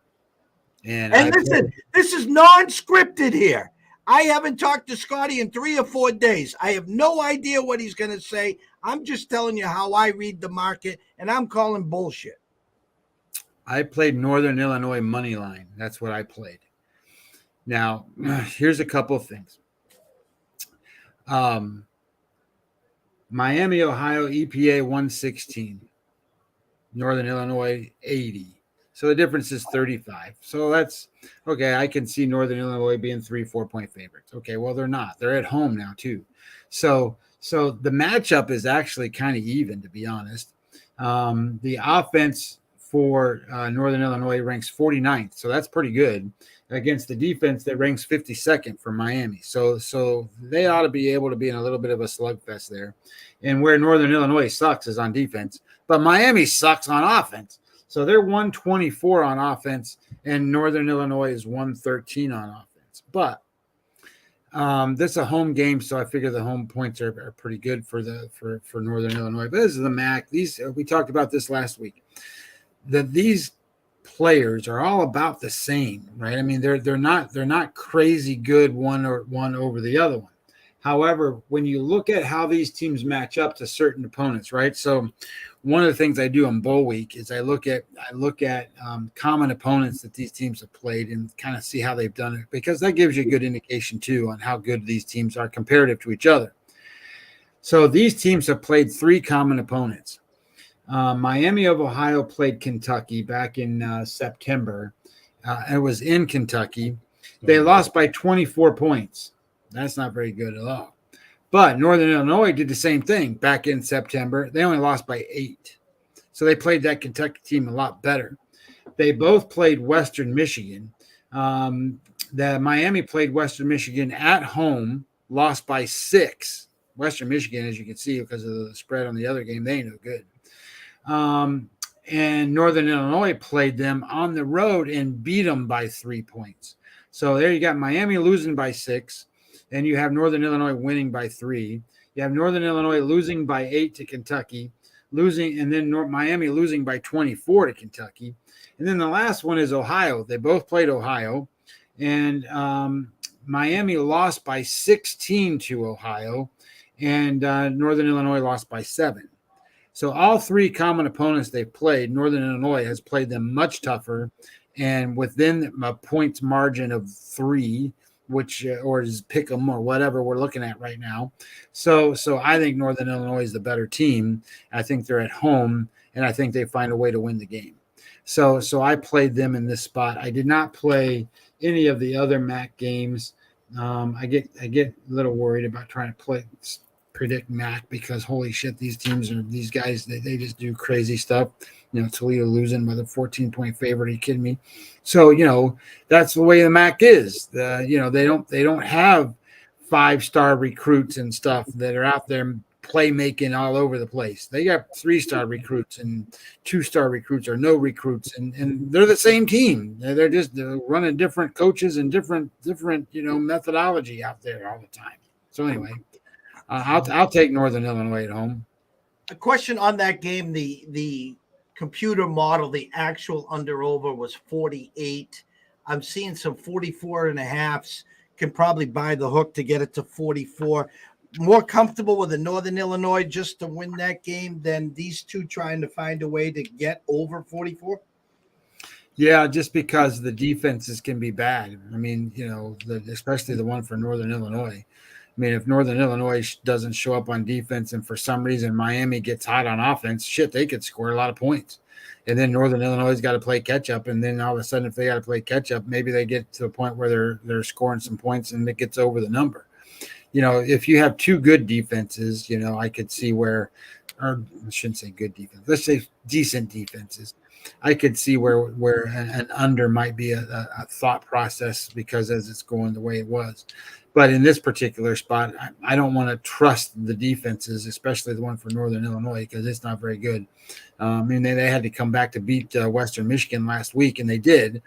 And listen, this is non-scripted here. I haven't talked to Scotty in 3 or 4 days. I have no idea what he's going to say. I'm just telling you how I read the market, and I'm calling bullshit. I played Northern Illinois money line. That's what I played. Now, here's a couple of things. Miami, Ohio, EPA 116. Northern Illinois 80. So the difference is 35. So that's okay. I can see Northern Illinois being 3-4 point favorites. Okay, well, they're not. They're at home now too. So the matchup is actually kind of even, to be honest. The offense for Northern Illinois ranks 49th, so that's pretty good against the defense that ranks 52nd for Miami. So they ought to be able to be in a little bit of a slugfest there. And where Northern Illinois sucks is on defense, but Miami sucks on offense. So they're 124 on offense, and Northern Illinois is 113 on offense. But this is a home game, so I figure the home points are pretty good for Northern Illinois. But this is the MAC. We talked about this last week. These players are all about the same, right? I mean, they're not crazy good one over the other one. However, when you look at how these teams match up to certain opponents, right? So one of the things I do on Bowl Week is I look at common opponents that these teams have played and kind of see how they've done it, because that gives you a good indication too on how good these teams are comparative to each other. So these teams have played 3 common opponents. Miami of Ohio played Kentucky back in September. It was in Kentucky. They lost by 24 points. That's not very good at all. But Northern Illinois did the same thing back in September. They only lost by 8. So they played that Kentucky team a lot better. They both played Western Michigan. The Miami played Western Michigan at home, lost by 6. Western Michigan, as you can see, because of the spread on the other game, they ain't no good. And Northern Illinois played them on the road and beat them by 3 points. So there you got Miami losing by 6, and you have Northern Illinois winning by 3. You have Northern Illinois losing by 8 to Kentucky, and then Miami losing by 24 to Kentucky. And then the last one is Ohio. They both played Ohio, and Miami lost by 16 to Ohio, and Northern Illinois lost by 7. So all 3 common opponents they played, Northern Illinois has played them much tougher and within a points margin of 3, which or is pick 'em or whatever we're looking at right now. So I think Northern Illinois is the better team. I think they're at home, and I think they find a way to win the game. So I played them in this spot. I did not play any of the other MAC games. I get a little worried about trying to predict MAC because holy shit, these guys they just do crazy stuff. Toledo losing with a 14-point favorite. Are you kidding me? So that's the way the MAC is. They don't have 5-star recruits and stuff that are out there playmaking all over the place. They got 3-star recruits and 2-star recruits or no recruits, and they're the same team. They're just running different coaches and different methodology out there all the time. So anyway, I'll take Northern Illinois at home. A question on that game: the computer model, the actual under over was 48. I'm seeing some 44 and a halves. Can probably buy the hook to get it to 44. More comfortable with the Northern Illinois just to win that game than these two trying to find a way to get over 44? Yeah, just because the defenses can be bad. I mean, especially the one for Northern Illinois. I mean, if Northern Illinois doesn't show up on defense and for some reason Miami gets hot on offense, shit, they could score a lot of points. And then Northern Illinois has got to play catch up. And then all of a sudden, if they got to play catch up, maybe they get to a point where they're scoring some points and it gets over the number. If you have 2 good defenses, I could see or I shouldn't say good defense. Let's say decent defenses. I could see where an under might be a thought process because as it's going the way it was. But in this particular spot, I don't want to trust the defenses, especially the one for Northern Illinois, because it's not very good. They had to come back to beat Western Michigan last week, and they did.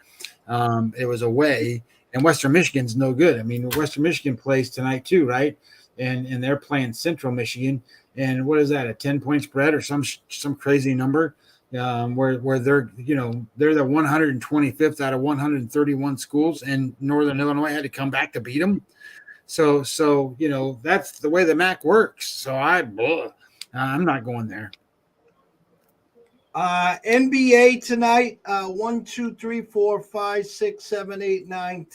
It was away, and Western Michigan's no good. I mean, Western Michigan plays tonight too, right? And they're playing Central Michigan, and what is that? A 10-point spread or some crazy number? Where they're they're the 125th out of 131 schools, and Northern Illinois had to come back to beat them. So that's the way the MAC works. So I'm not going there. NBA tonight, 1, 2, 3, 4, 5, 6, 7, 8, 9,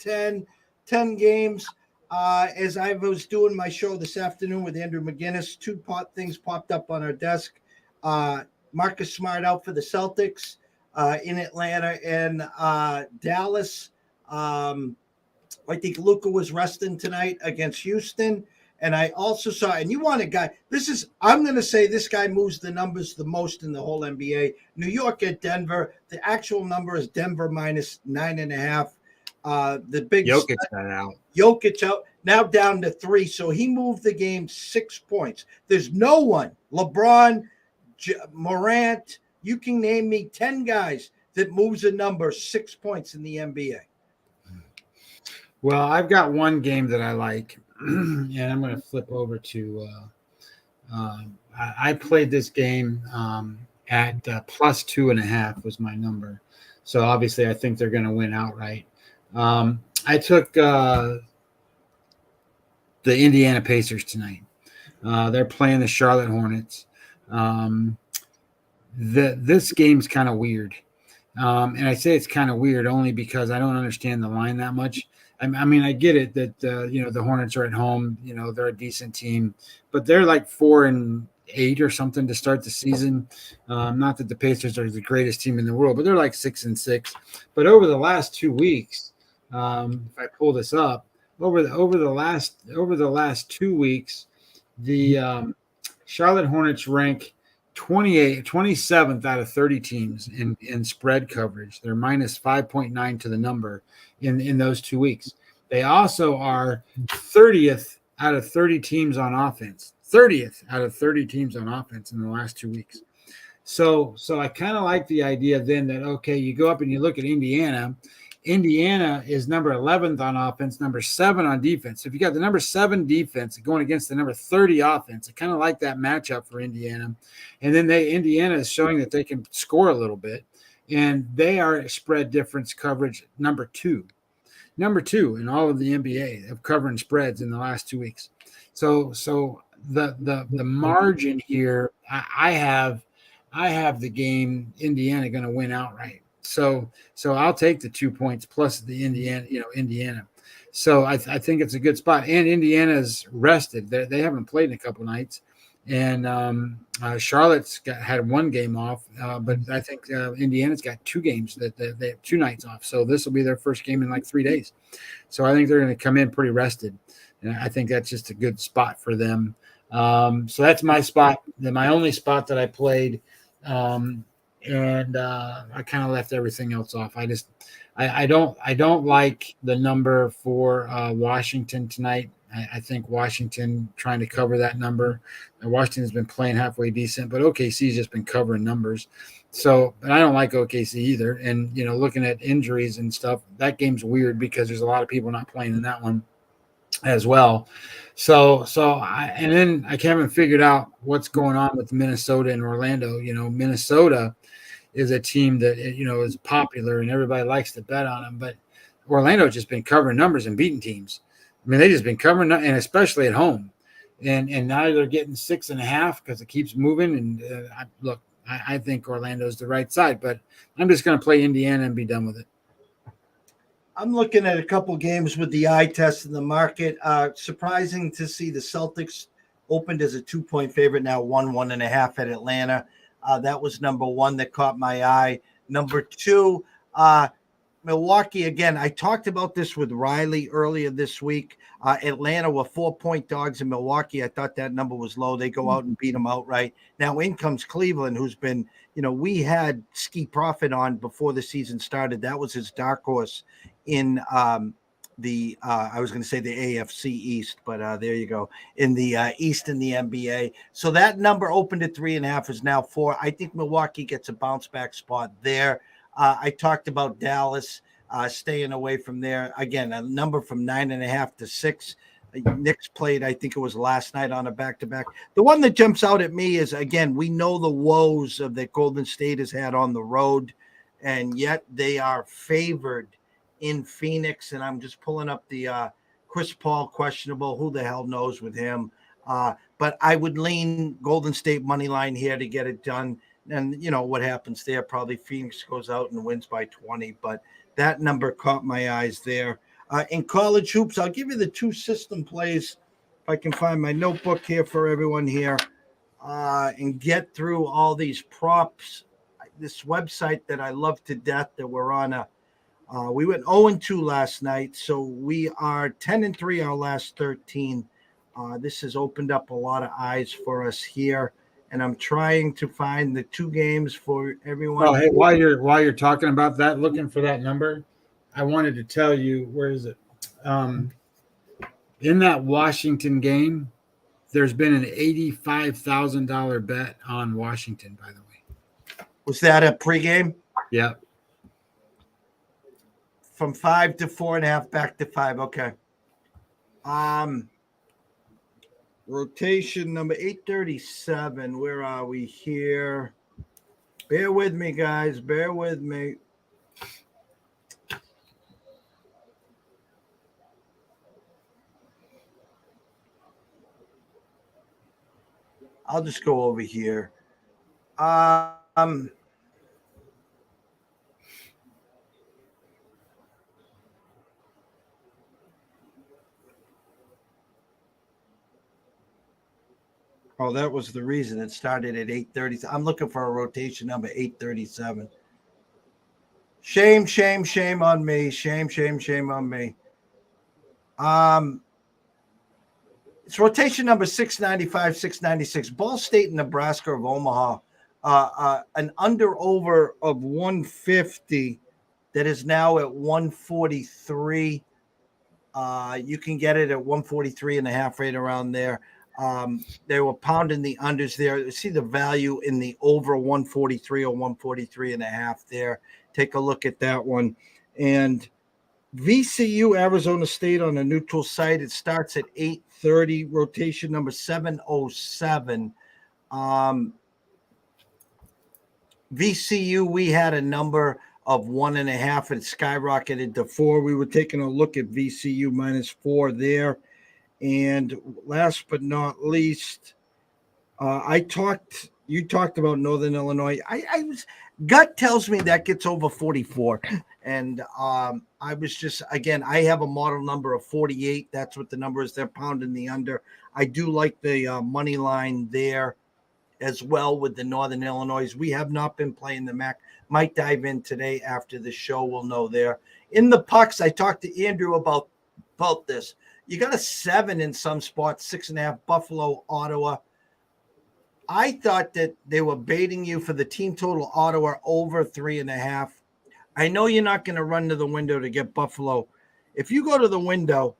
10 games. As I was doing my show this afternoon with Andrew McGinnis, 2 things popped up on our desk. Marcus Smart out for the Celtics in Atlanta and Dallas. I think Luka was resting tonight against Houston. And I also saw, and you want a guy, I'm going to say this guy moves the numbers the most in the whole NBA. New York at Denver. The actual number is Denver minus 9.5. The big Jokic out, now down to 3. So he moved the game 6 points. There's no one, LeBron, Morant, you can name me 10 guys that moves a number 6 points in the NBA. Well, I've got one game that I like, and I'm going to flip over to I played this game at plus 2.5 was my number. So obviously I think they're going to win outright. I took the Indiana Pacers tonight. They're playing the Charlotte Hornets. This game's kind of weird. And I say it's kind of weird only because I don't understand the line that much. I mean, I get it that, the Hornets are at home, they're a decent team, but they're like 4-8 or something to start the season. Not that the Pacers are the greatest team in the world, but they're like 6-6. But over the last 2 weeks, if I pull this up, over the last 2 weeks, the Charlotte Hornets rank 27th out of 30 teams in spread coverage. They're minus 5.9 to the number in those 2 weeks. They also are 30th out of 30 teams on offense. 30th out of 30 teams on offense in the last 2 weeks. So I kind of like the idea then that, okay, you go up and you look at Indiana, Indiana is number 11th on offense, number 7 on defense. So if you got the number 7 defense going against the number 30 offense, I kind of like that matchup for Indiana. And then Indiana is showing that they can score a little bit, and they are spread difference coverage number 2 in all of the NBA of covering spreads in the last 2 weeks. So the margin here, I have the game Indiana going to win outright. So I'll take the 2 points plus the Indiana. So I think it's a good spot. And Indiana's rested. They haven't played in a couple nights. And Charlotte's had 1 game off, but I think Indiana's got 2 games that they have 2 nights off. So this will be their first game in like 3 days. So I think they're going to come in pretty rested. And I think that's just a good spot for them. So that's my spot, my only spot that I played. And I kind of left everything else off. I don't like the number for Washington tonight. I think Washington trying to cover that number. Washington's been playing halfway decent, but OKC's just been covering numbers. So, but I don't like OKC either. And looking at injuries and stuff, that game's weird because there's a lot of people not playing in that one as well. So then I haven't figured out what's going on with Minnesota and Orlando. Minnesota is a team that is popular and everybody likes to bet on them, but Orlando's just been covering numbers and beating teams. I mean, they just been covering, and especially at home, and now they're getting 6.5 because it keeps moving. And I think Orlando's the right side, but I'm just going to play Indiana and be done with it. I'm looking at a couple games with the eye test in the market. Surprising to see the Celtics opened as a 2-point favorite, now 1.5 at Atlanta. That was number 1 that caught my eye. Number 2, Milwaukee. Again, I talked about this with Riley earlier this week. Atlanta were 4-point dogs in Milwaukee. I thought that number was low. They go out and beat them outright. Now in comes Cleveland, who's been, we had Ski Profit on before the season started. That was his dark horse in I was going to say the AFC East, but there you go, in the East in the NBA. So that number opened at 3.5 is now 4. I think Milwaukee gets a bounce back spot there. I talked about Dallas staying away from there. Again, a number from 9.5 to 6. Knicks played, I think it was last night on a back-to-back. The one that jumps out at me is, again, we know the woes of that Golden State has had on the road, and yet they are favored in Phoenix. And I'm just pulling up the Chris Paul questionable. Who the hell knows with him? But I would lean Golden State money line here to get it done. And what happens there? Probably Phoenix goes out and wins by 20. But that number caught my eyes there. In college hoops, I'll give you the 2 system plays if I can find my notebook here for everyone here and get through all these props. This website that I love to death that we're on we went 0-2 last night, so we are 10-3 our last 13. This has opened up a lot of eyes for us here, and I'm trying to find the 2 games for everyone. Well, hey, while you're talking about that, looking for that number, I wanted to tell you, where is it? In that Washington game, there's been an $85,000 bet on Washington, by the way. Was that a pregame? Yeah. From 5 to 4.5 back to 5. Okay. Rotation number 837. Where are we here? Bear with me, guys. Bear with me. I'll just go over here. Oh, that was the reason it started at 8:30. I'm looking for a rotation number 837. Shame, shame, shame on me. Shame, shame, shame on me. It's rotation number 695, 696. Ball State and Nebraska of Omaha. An under-over of 150 that is now at 143. You can get it at 143.5, right around there. They were pounding the unders there. See the value in the over 143 or 143.5 there. Take a look at that one. And VCU Arizona State on a neutral site. It starts at 8:30. Rotation number 707. VCU, we had a number of 1.5. It skyrocketed to 4. We were taking a look at VCU -4 there. And last but not least, you talked about Northern Illinois. I was gut tells me that gets over 44. And I was just, again, I have a model number of 48. That's what the number is. They're pounding the under. I do like the money line there as well with the Northern Illinois. We have not been playing the MAC. Might dive in today after the show. We'll know there. In the pucks, I talked to Andrew about this. You got a 7 in some spots, 6.5, Buffalo, Ottawa. I thought that they were baiting you for the team total Ottawa over 3.5. I know you're not going to run to the window to get Buffalo. If you go to the window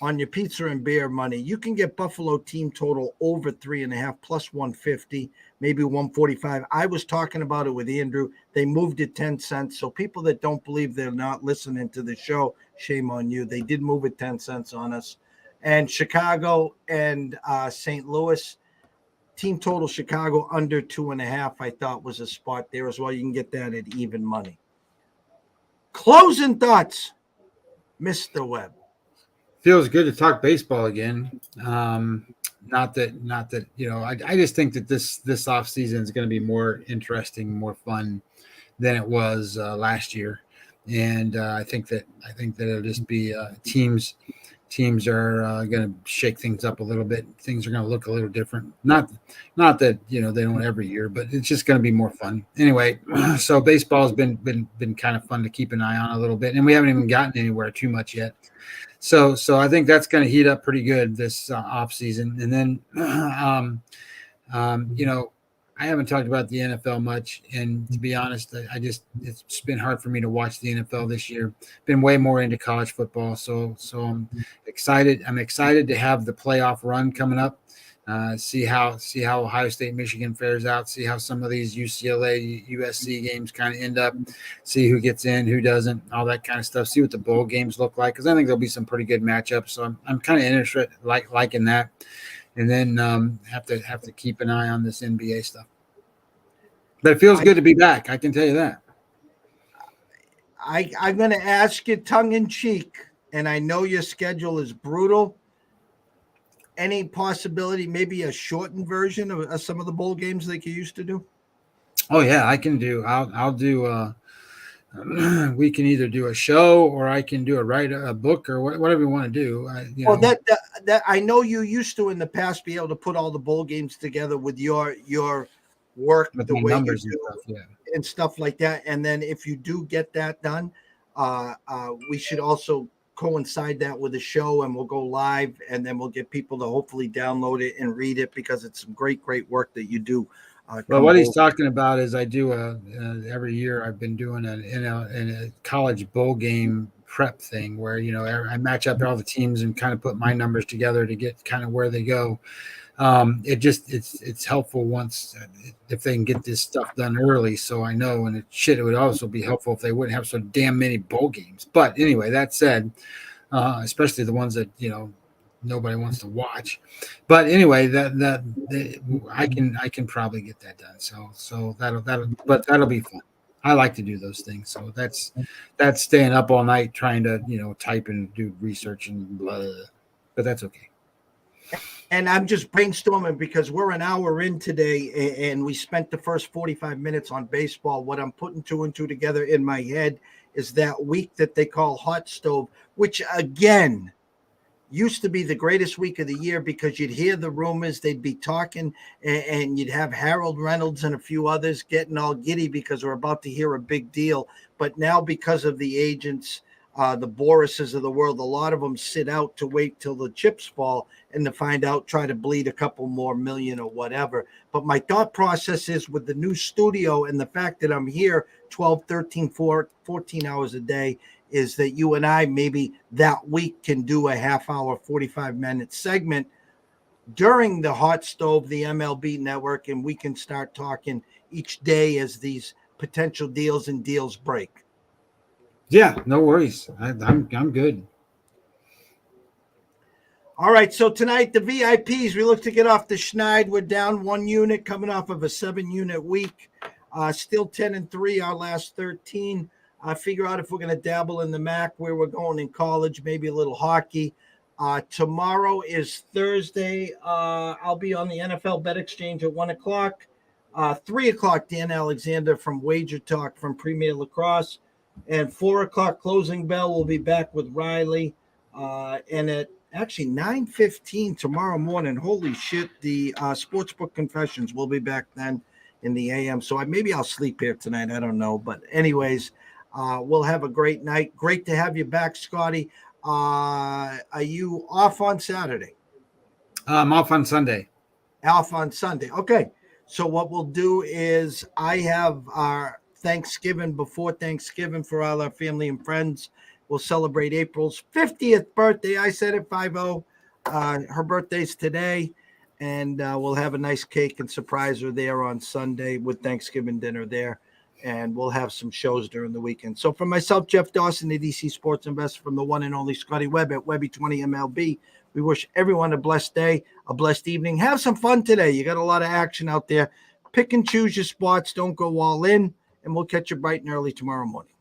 on your pizza and beer money, you can get Buffalo team total over 3.5 plus 150, maybe 145. I was talking about it with Andrew. They moved it 10 cents. So people that don't believe they're not listening to the show, shame on you. They did move it 10 cents on us. And Chicago and St. Louis, team total Chicago under 2.5, I thought was a spot there as well. You can get that at even money. Closing thoughts, Mr. Webb. Feels good to talk baseball again. Not that I just think that this off season is going to be more interesting, more fun than it was last year, and I think that it'll just be teams are going to shake things up a little bit. Things are going to look a little different. Not that they don't every year, but it's just going to be more fun. Anyway, so baseball has been kind of fun to keep an eye on a little bit, and we haven't even gotten anywhere too much yet. So I think that's going to heat up pretty good this off season. And then, I haven't talked about the NFL much, and to be honest, it's been hard for me to watch the NFL this year. Been way more into college football, so I'm excited. I'm excited to have the playoff run coming up. See how Ohio State, Michigan fares out. See how some of these UCLA, USC games kind of end up. See who gets in, who doesn't, all that kind of stuff. See what the bowl games look like, because I think there'll be some pretty good matchups. So I'm kind of interested, liking that. And then have to keep an eye on this NBA stuff. But it feels good to be back. I can tell you that. I'm going to ask you tongue in cheek, and I know your schedule is brutal. Any possibility, maybe a shortened version of some of the bowl games like you used to do? Oh yeah, I can do. I'll do. We can either do a show or I can write a book or whatever you want to do. That I know you used to in the past be able to put all the bowl games together with your work, with the my way numbers you do, and stuff, and stuff like that. And then if you do get that done, we should also coincide that with a show, and we'll go live, and then we'll get people to hopefully download it and read it, because it's some great work that you do. Well, what he's talking about is I do every year I've been doing in a college bowl game prep thing where I match up all the teams and kind of put my numbers together to get kind of where they go. It's helpful once if they can get this stuff done early, so I know. And it would also be helpful if they wouldn't have so damn many bowl games. But anyway, that said, especially the ones that nobody wants to watch. But anyway, I can probably get that done. So that'll be fun. I like to do those things. So that's staying up all night trying to type and do research and blah, blah, blah. But that's okay. And I'm just brainstorming because we're an hour in today, and we spent the first 45 minutes on baseball. What I'm putting 2 and 2 together in my head is that week that they call Hot Stove, which again used to be the greatest week of the year, because you'd hear the rumors, they'd be talking, and you'd have Harold Reynolds and a few others getting all giddy because we're about to hear a big deal. But now, because of the agents, the Borises of the world, a lot of them sit out to wait till the chips fall and to find out, try to bleed a couple more million or whatever. But my thought process is, with the new studio and the fact that I'm here 12, 13, 14 hours a day, is that you and I maybe that week can do a half-hour, 45-minute segment during the Hot Stove, the MLB Network, and we can start talking each day as these potential deals break. Yeah, no worries. I'm good. All right, so tonight the VIPs, we look to get off the schneid. We're down 1 unit, coming off of a 7-unit week. Still 10-3, our last 13. Figure out if we're going to dabble in the MAC, where we're going in college, maybe a little hockey. Tomorrow is Thursday. I'll be on the NFL Bet Exchange at 1 o'clock. 3 o'clock, Dan Alexander from Wager Talk from Premier Lacrosse. And 4 o'clock closing bell, we'll be back with Riley. And at actually 9:15 tomorrow morning, holy shit, the Sportsbook Confessions will be back then in the AM. So maybe I'll sleep here tonight. I don't know. But anyways, we'll have a great night. Great to have you back, Scotty. Are you off on Saturday? I'm off on Sunday. Off on Sunday. Okay. So what we'll do is I have our Thanksgiving before Thanksgiving for all our family and friends. We'll celebrate April's 50th birthday. I said it, 50. Her birthday's today. And we'll have a nice cake and surprise her there on Sunday with Thanksgiving dinner there. And we'll have some shows during the weekend. So for myself, Jeff Dawson, the DC Sports Investor, from the one and only SCOTTY Webb at Webby20MLB, we wish everyone a blessed day, a blessed evening. Have some fun today. You got a lot of action out there. Pick and choose your spots. Don't go all in. And we'll catch you bright and early tomorrow morning.